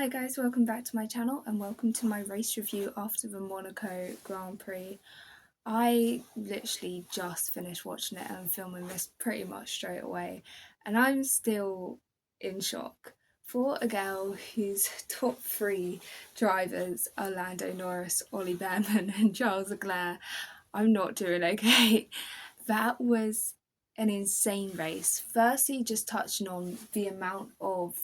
Hi guys, welcome back to my channel and welcome to my race review after the Monaco Grand Prix. I literally just finished watching it and I'm filming this pretty much straight away, and I'm still in shock. For a girl whose top three drivers are Lando Norris, Ollie Behrman and Charles Leclerc, I'm not doing okay. That was an insane race. Firstly, just touching on the amount of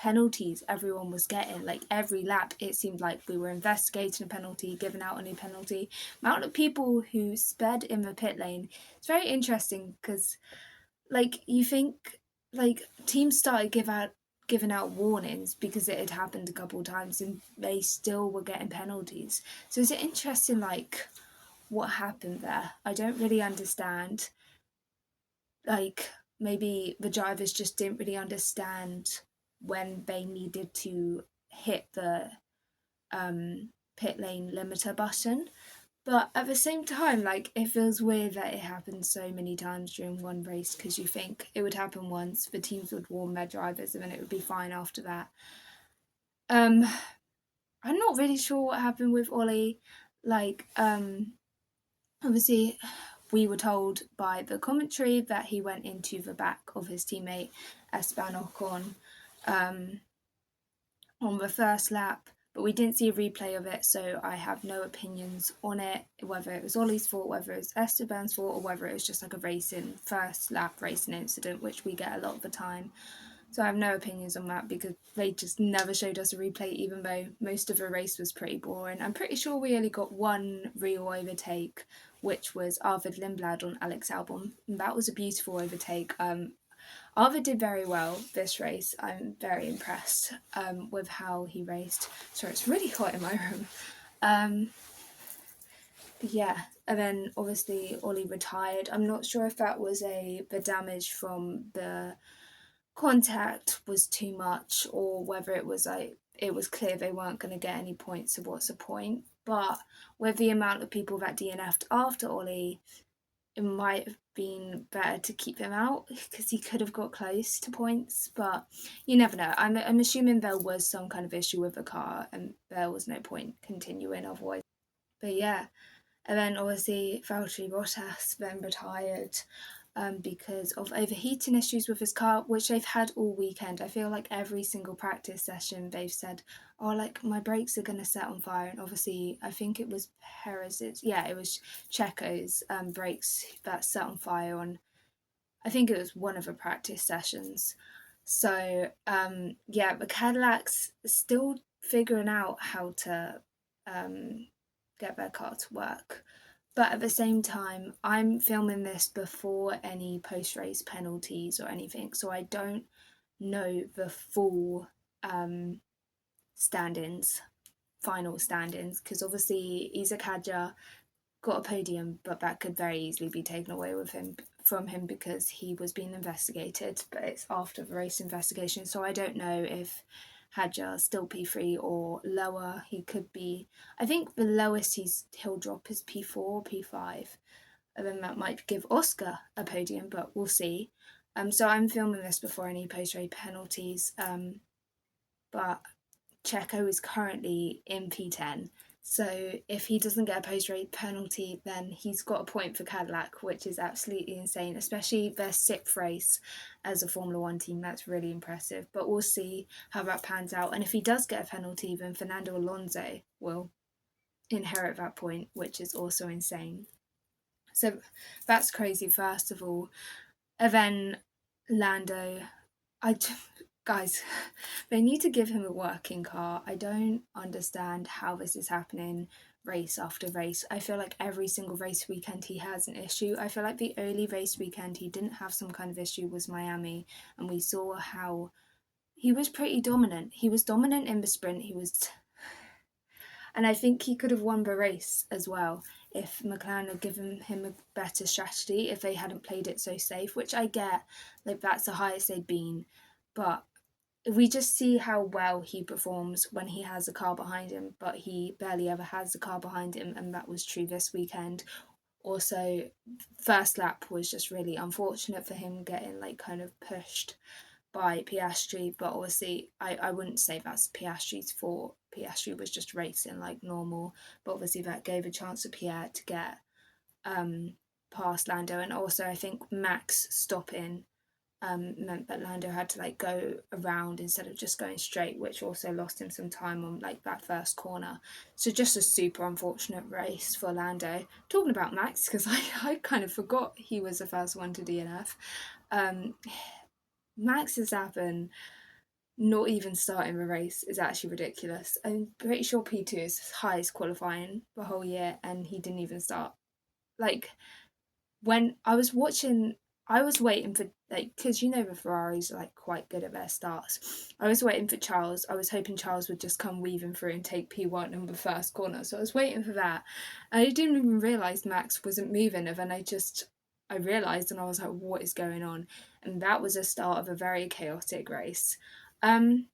penalties everyone was getting. Like every lap, it seemed like we were investigating a penalty, giving out a new penalty. Amount of people who sped in the pit lane. It's very interesting because, like, you think like teams started giving out warnings because it had happened a couple of times, and they still were getting penalties. So is it interesting, like what happened there? I don't really understand. Like maybe the drivers just didn't really understand when they needed to hit the pit lane limiter button. But at the same time, like it feels weird that it happened so many times during one race, because you think it would happen once, the teams would warn their drivers, and then it would be fine after that. Um, I'm not really sure what happened with Ollie. Like, obviously, we were told by the commentary that he went into the back of his teammate Esteban Ocon on the first lap, but we didn't see a replay of it, so I have no opinions on it, whether it was Ollie's fault, whether it was Esteban's fault, or whether it was just like a first lap racing incident, which we get a lot of the time. So I have no opinions on that because they just never showed us a replay, even though most of the race was pretty boring. I'm pretty sure we only got one real overtake, which was Arvid Lindblad on Alex Albon, and that was a beautiful overtake. Arvid did very well this race. I'm very impressed with how he raced. Sorry, it's really hot in my room. Yeah, and then obviously Ollie retired. I'm not sure if that was the damage from the contact was too much, or whether it was like it was clear they weren't going to get any points, so what's the point? But with the amount of people that DNF'd after Ollie, it might have been better to keep him out because he could have got close to points, but you never know. I'm assuming there was some kind of issue with the car and there was no point continuing otherwise. But yeah, and then obviously Valtteri Bottas then retired because of overheating issues with his car, which they've had all weekend. I feel like every single practice session they've said, "Oh, like my brakes are gonna set on fire." And obviously, I think it was Perez's, yeah, it was Checo's brakes that set on fire on. I think it was one of the practice sessions. So yeah, the Cadillac's still figuring out how to get their car to work. But at the same time, I'm filming this before any post race penalties or anything, so I don't know the full stand-ins, final stand-ins, because obviously Isaac Hadjar got a podium, but that could very easily be taken away with him from him because he was being investigated. But it's after the race investigation, so I don't know if Hadjar still P3 or lower. He could be. I think the lowest he'll drop is P4, P5, and then that might give Oscar a podium, but we'll see. So I'm filming this before any post-race penalties. But Checo is currently in P10. So if he doesn't get a post-race penalty, then he's got a point for Cadillac, which is absolutely insane, especially their sixth race as a Formula One team. That's really impressive. But we'll see how that pans out. And if he does get a penalty, then Fernando Alonso will inherit that point, which is also insane. So that's crazy, first of all. And then Lando, guys, they need to give him a working car. I don't understand how this is happening race after race. I feel like every single race weekend he has an issue. I feel like the only race weekend he didn't have some kind of issue was Miami, and we saw how he was pretty dominant. He was dominant in the sprint. And I think he could have won the race as well if McLaren had given him a better strategy, if they hadn't played it so safe, which I get, like that's the highest they'd been. But we just see how well he performs when he has a car behind him, but he barely ever has a car behind him, and that was true this weekend. Also, first lap was just really unfortunate for him, getting like kind of pushed by Piastri, but obviously I wouldn't say that's Piastri's fault. Piastri was just racing like normal, but obviously that gave a chance to Pierre to get past Lando, and also I think Max stopping meant that Lando had to like go around instead of just going straight, which also lost him some time on like that first corner. So just a super unfortunate race for Lando. Talking about Max, because I kind of forgot he was the first one to DNF. Um, Max Verstappen not even starting the race is actually ridiculous. I'm pretty sure P2 is his highest qualifying the whole year, and he didn't even start. Like, when I was watching, I was waiting for, like, because you know the Ferraris are like quite good at their starts. I was waiting for Charles. I was hoping Charles would just come weaving through and take P1 in the first corner. So I was waiting for that. And I didn't even realise Max wasn't moving. And then I realised and I was like, what is going on? And that was the start of a very chaotic race. Um,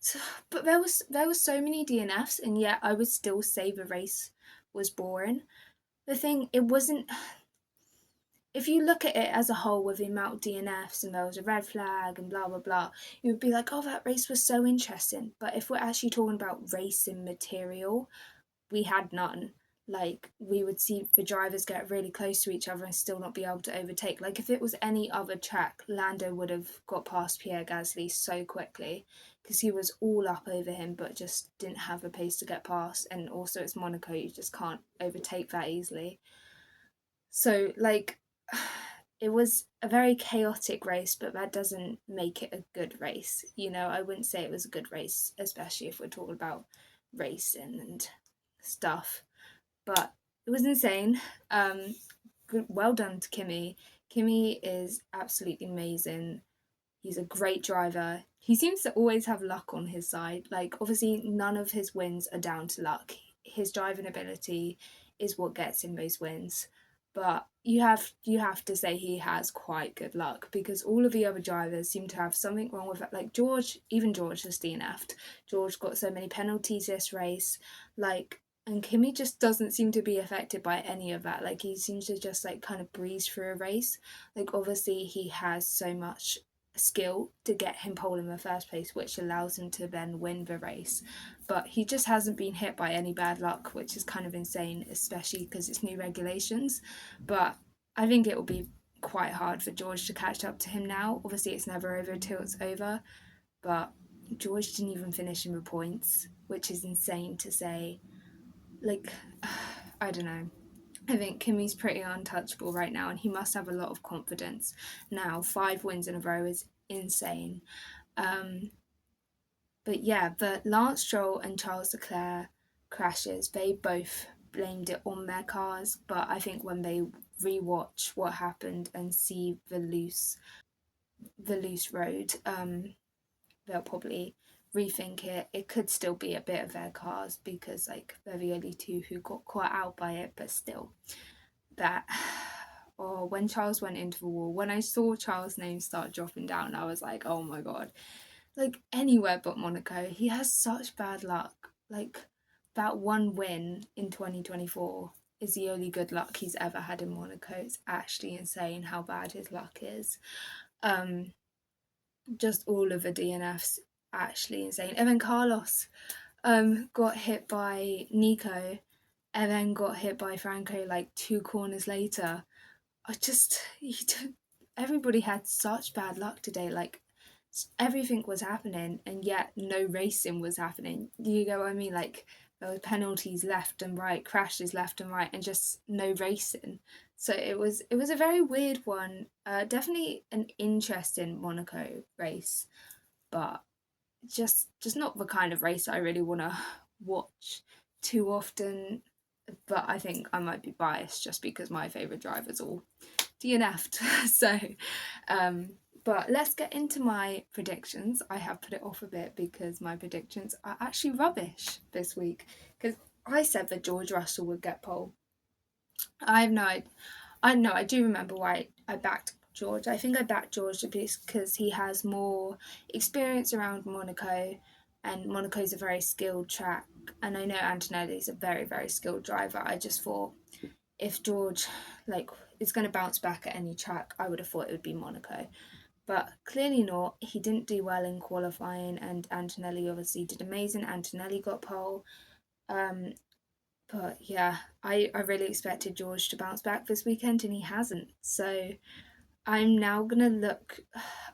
so, but there was so many DNFs, and yet I would still say the race was boring. The thing, it wasn't, if you look at it as a whole with the amount of DNFs and there was a red flag and blah blah blah, you would be like, oh, that race was so interesting. But if we're actually talking about racing material, we had none. Like, we would see the drivers get really close to each other and still not be able to overtake. Like, if it was any other track, Lando would have got past Pierre Gasly so quickly because he was all up over him but just didn't have the pace to get past. And also, it's Monaco, you just can't overtake that easily. So, like, it was a very chaotic race, but that doesn't make it a good race. You know, I wouldn't say it was a good race, especially if we're talking about racing and stuff. But it was insane. Well done to Kimi. Kimi is absolutely amazing. He's a great driver. He seems to always have luck on his side. Like, obviously, none of his wins are down to luck. His driving ability is what gets him those wins. But you have to say he has quite good luck because all of the other drivers seem to have something wrong with it. Like George, even George has DNF'd. George got so many penalties this race. Like, and Kimi just doesn't seem to be affected by any of that. Like, he seems to just like kind of breeze through a race. Like, obviously he has so much skill to get him pole in the first place, which allows him to then win the race. But he just hasn't been hit by any bad luck, which is kind of insane, especially because it's new regulations. But I think it will be quite hard for George to catch up to him now. Obviously, it's never over till it's over, but George didn't even finish in the points, which is insane to say. Like, I don't know. I think Kimi's pretty untouchable right now, and he must have a lot of confidence now. 5 wins in a row is insane. Um, but yeah, the Lance Stroll and Charles Leclerc crashes, they both blamed it on their cars, but I think when they rewatch what happened and see the loose road, they'll probably rethink it. It could still be a bit of their cars because like they're the only two who got caught out by it, but still, that, or when Charles went into the wall, when I saw Charles' name start dropping down, I was like, oh my god. Like, anywhere but Monaco, he has such bad luck. Like, that one win in 2024 is the only good luck he's ever had in Monaco. It's actually insane how bad his luck is. Um, just all of the DNFs, actually insane. And then Carlos got hit by Nico and then got hit by Franco like 2 corners later. Everybody had such bad luck today. Like, everything was happening and yet no racing was happening. You get what I mean? Like, there were penalties left and right, crashes left and right, and just no racing. So it was a very weird one. Definitely an interesting Monaco race, but just not the kind of race I really want to watch too often. But I think I might be biased just because my favourite drivers all DNF'd. So, but let's get into my predictions. I have put it off a bit because my predictions are actually rubbish this week. Because I said that George Russell would get pole. I have no idea. I know, I do remember why I backed George. I think I backed George because he has more experience around Monaco, and Monaco's a very skilled track. And I know Antonelli's a very, very skilled driver. I just thought if George like is going to bounce back at any track, I would have thought it would be Monaco. but clearly not. He didn't do well in qualifying, and Antonelli obviously did amazing. Antonelli got pole. Um, but yeah, I really expected George to bounce back this weekend, and he hasn't. So I'm now gonna look.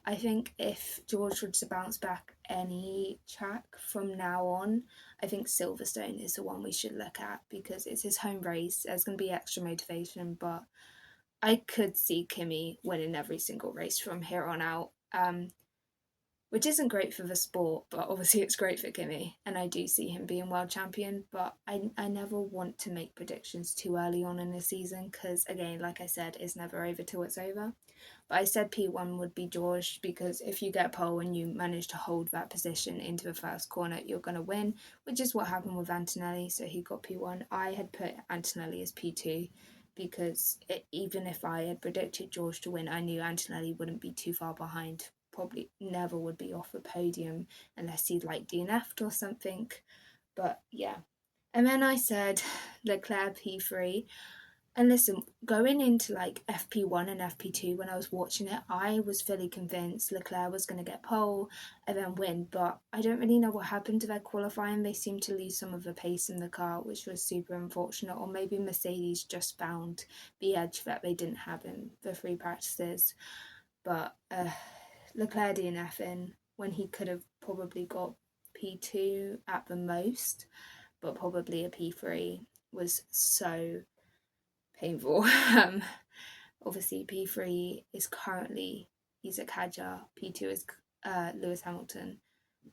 I think if George were to bounce back any track from now on, I think Silverstone is the one we should look at because it's his home race. There's gonna be extra motivation, but I could see Kimi winning every single race from here on out. Which isn't great for the sport, but obviously it's great for Kimi, and I do see him being world champion. But I never want to make predictions too early on in the season because, again, like I said, it's never over till it's over. But I said P1 would be George because if you get pole and you manage to hold that position into the first corner, you're going to win, which is what happened with Antonelli. So he got P1. I had put Antonelli as P2 because even if I had predicted George to win, I knew Antonelli wouldn't be too far behind. Probably never would be off the podium unless he'd like DNF'd or something. But yeah. And then I said Leclerc P3. And listen, going into like FP1 and FP2, when I was watching it, I was fully convinced Leclerc was going to get pole and then win. But I don't really know what happened to their qualifying. They seemed to lose some of the pace in the car, which was super unfortunate. Or maybe Mercedes just found the edge that they didn't have in the free practices. But Leclerc DNFing when he could have probably got P2 at the most, but probably a P3 was so painful. Obviously, P3 is currently Isaac Hadjar, P2 is Lewis Hamilton,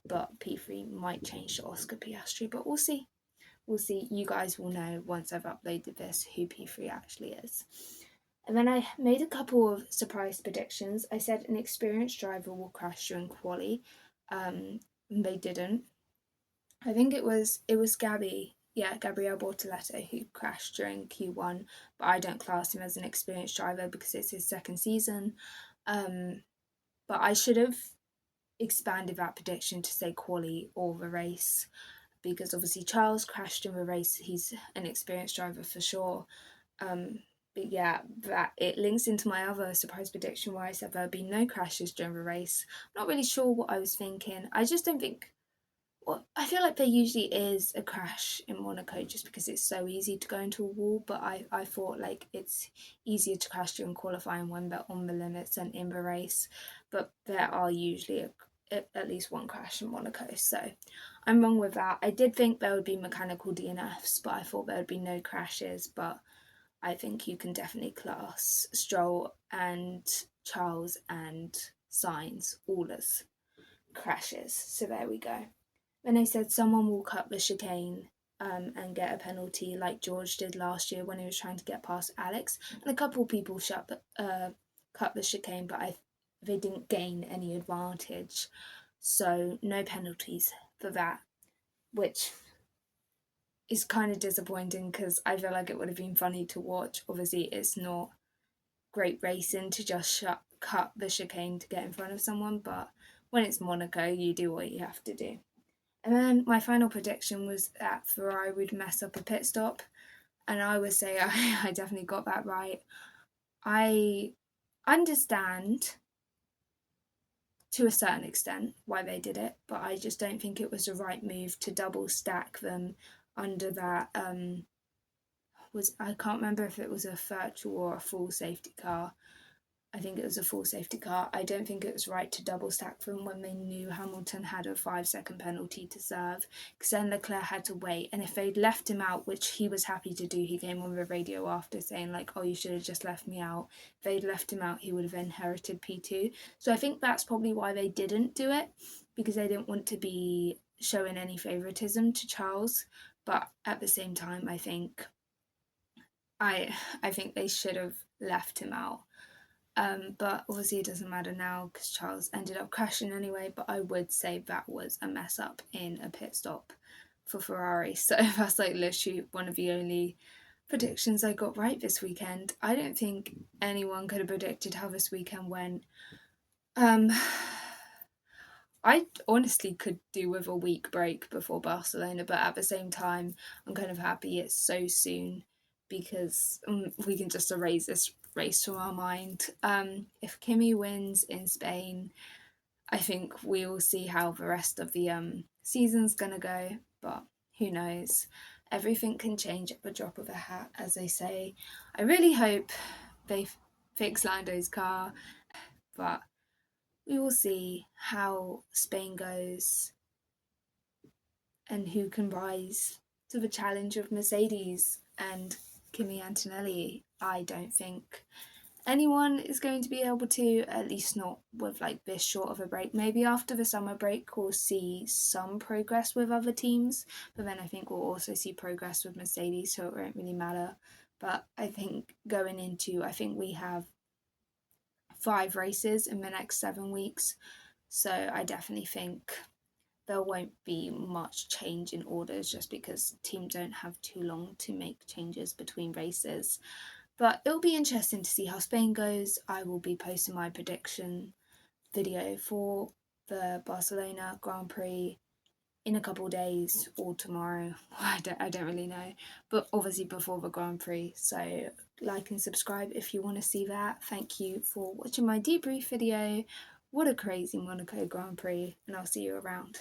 but P3 might change to Oscar Piastri, but we'll see. We'll see. You guys will know once I've uploaded this who P3 actually is. And then I made a couple of surprise predictions. I said an experienced driver will crash during quali. They didn't. I think it was Gabriel Bortoleto who crashed during Q1, but I don't class him as an experienced driver because it's his second season. But I should have expanded that prediction to say quali or the race because obviously Charles crashed in the race. He's an experienced driver for sure. But yeah, that it links into my other surprise prediction where I said there would be no crashes during the race. I'm not really sure what I was thinking. I just don't think. Well, I feel like there usually is a crash in Monaco just because it's so easy to go into a wall, but I thought like it's easier to crash during qualifying when they're on the limits and in the race, but there are usually at least one crash in Monaco, so I'm wrong with that. I did think there would be mechanical DNFs, but I thought there would be no crashes, but I think you can definitely class Stroll and Charles and Sainz all as crashes, so there we go. Then they said someone will cut the chicane and get a penalty like George did last year when he was trying to get past Alex. And a couple of people cut the chicane, but they didn't gain any advantage. So no penalties for that, which is kind of disappointing because I feel like it would have been funny to watch. Obviously, it's not great racing to just cut the chicane to get in front of someone, but when it's Monaco, you do what you have to do. And then my final prediction was that Ferrari would mess up a pit stop. And I would say I definitely got that right. I understand to a certain extent why they did it, but I just don't think it was the right move to double stack them under that I can't remember if it was a virtual or a full safety car. I think it was a full safety car. I don't think it was right to double stack them when they knew Hamilton had a 5-second penalty to serve, because then Leclerc had to wait. And if they'd left him out, which he was happy to do, he came on the radio after saying like, "Oh, you should have just left me out." If they'd left him out, he would have inherited P2. So I think that's probably why they didn't do it, because they didn't want to be showing any favouritism to Charles. But at the same time, I think they should have left him out. But obviously it doesn't matter now because Charles ended up crashing anyway, but I would say that was a mess up in a pit stop for Ferrari. So that's like literally one of the only predictions I got right this weekend. I don't think anyone could have predicted how this weekend went. I honestly could do with a week break before Barcelona, but at the same time, I'm kind of happy it's so soon because we can just erase this race from our mind. If Kimi wins in Spain, I think we will see how the rest of the season's gonna go, but who knows? Everything can change at the drop of a hat, as they say. I really hope they fix Lando's car, but we will see how Spain goes and who can rise to the challenge of Mercedes and Kimi Antonelli. I don't think anyone is going to be able to, at least not with like this short of a break. Maybe after the summer break we'll see some progress with other teams, but then I think we'll also see progress with Mercedes, so it won't really matter. But I think going into, I think we have 5 races in the next 7 weeks, so I definitely think there won't be much change in orders just because teams don't have too long to make changes between races. But it'll be interesting to see how Spain goes. I will be posting my prediction video for the Barcelona Grand Prix in a couple of days or tomorrow. I don't really know, but obviously before the Grand Prix. So like and subscribe if you want to see that. Thank you for watching my debrief video. What a crazy Monaco Grand Prix, and I'll see you around.